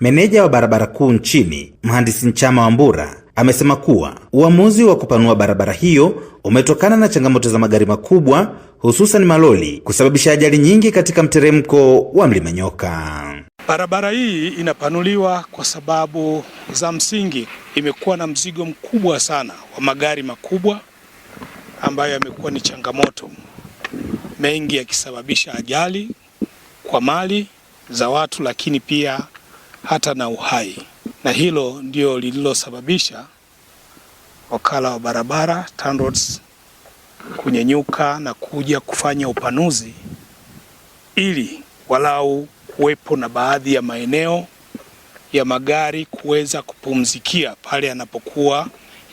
Meneja wa barabara kuu nchini, Mhandisi Nchama Wambura, amesema kuwa uamuzi wa kupanua barabara hiyo umetokana na changamoto za magari makubwa, hususan malori, kusababisha ajali nyingi katika mteremko wa Mlima Nyoka. Barabara hii inapanuliwa kwa sababu za msingi. Imekuwa na mzigo mkubwa sana wa magari makubwa ambayo yamekuwa ni changamoto, mengi yakisababisha ajali kwa mali za watu, lakini pia hata na uhai. Na hilo ndio lililosababisha wakala wa barabara TANROADS kunyenyuka na kuja kufanya upanuzi ili walau kuwepo na baadhi ya maeneo ya magari kuweza kupumzikia pale yanapokuwa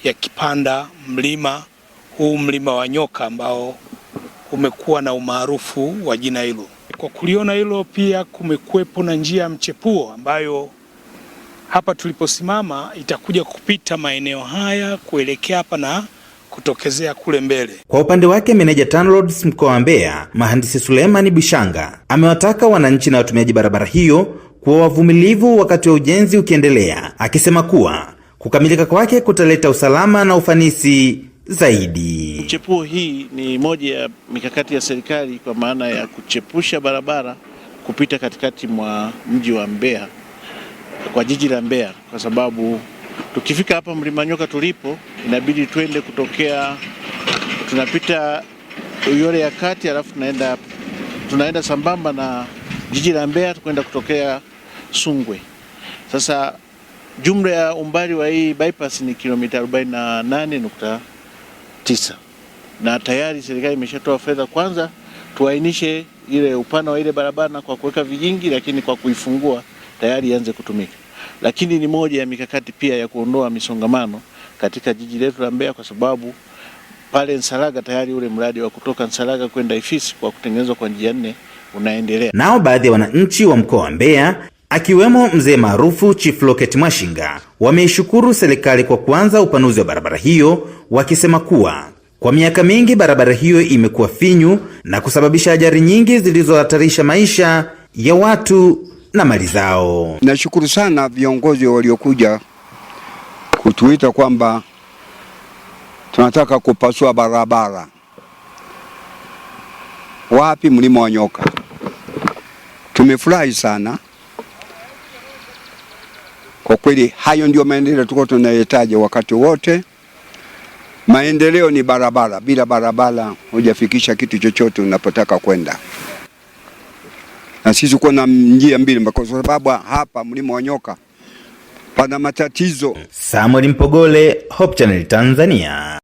yakipanda mlima huu, Mlima wa Nyoka, ambao umekuwa na umaarufu wa jina hilo. Kwa kuliona hilo, pia kumekuwepo na njia ya mchepuo ambayo hapa tuliposimama itakuja kupita maeneo haya kuelekea hapa na kutokezea kule mbele. Kwa upande wake, meneja TANROADS mkoa wa Mbeya, Mhandisi Suleiman Bishanga, amewataka wananchi na watumiaji barabara hiyo kuwa wavumilivu wakati wa ujenzi ukiendelea, akisema kuwa kukamilika kwake kutaleta usalama na ufanisi zaidi. Mchepuo hii ni moja ya mikakati ya serikali kwa maana ya kuchepusha barabara kupita katikati mwa mji wa Mbeya, kwa jiji la Mbeya, kwa sababu tukifika hapa Mlima Nyoka tulipo, inabidi twende tunapita Uyole ya kati, alafu tunaenda sambamba na jiji la Mbeya kwenda kutokea Sungwe. Sasa jumla ya umbali wa hii bypass ni kilomita 48.9, na tayari serikali imeshatoa fedha kwanza tuainishe ile upana wa ile barabara kwa kuweka vijingi, lakini kwa kuifungua tayari ianze kutumika. Lakini ni moja ya mikakati pia ya kuondoa misongamano katika jiji letu la Mbeya, kwa sababu pale Nsalaga tayari ule mradi wa kutoka Nsalaga kwenda Ifisi kwa kutengenezwa kwa njia 4 unaendelea. Nao baadhi ya wananchi wa mkoa wa Mbeya, akiwemo mzee maarufu Chief Locket Mwashinga, wameishukuru serikali kwa kuanza upanuzi wa barabara hiyo, wakisema kuwa kwa miaka mingi barabara hiyo imekuwa finyu na kusababisha ajali nyingi zilizohatarisha maisha ya watu na mali zao. Nashukuru sana viongozi waliokuja kutuita kwamba tunataka kupasua barabara wapi, Mlima wa Nyoka. Tumefurahi sana kwa kweli. Hayo ndio maendeleo tuko tunayahitaji wakati wote. Maendeleo ni barabara, bila barabara hujafikisha kitu chochote unapotaka kwenda. Na sisi kuna njia mbili, kwa sababu hapa Mlima wa Nyoka pana matatizo. Samuel Mpogole, Hope Channel Tanzania.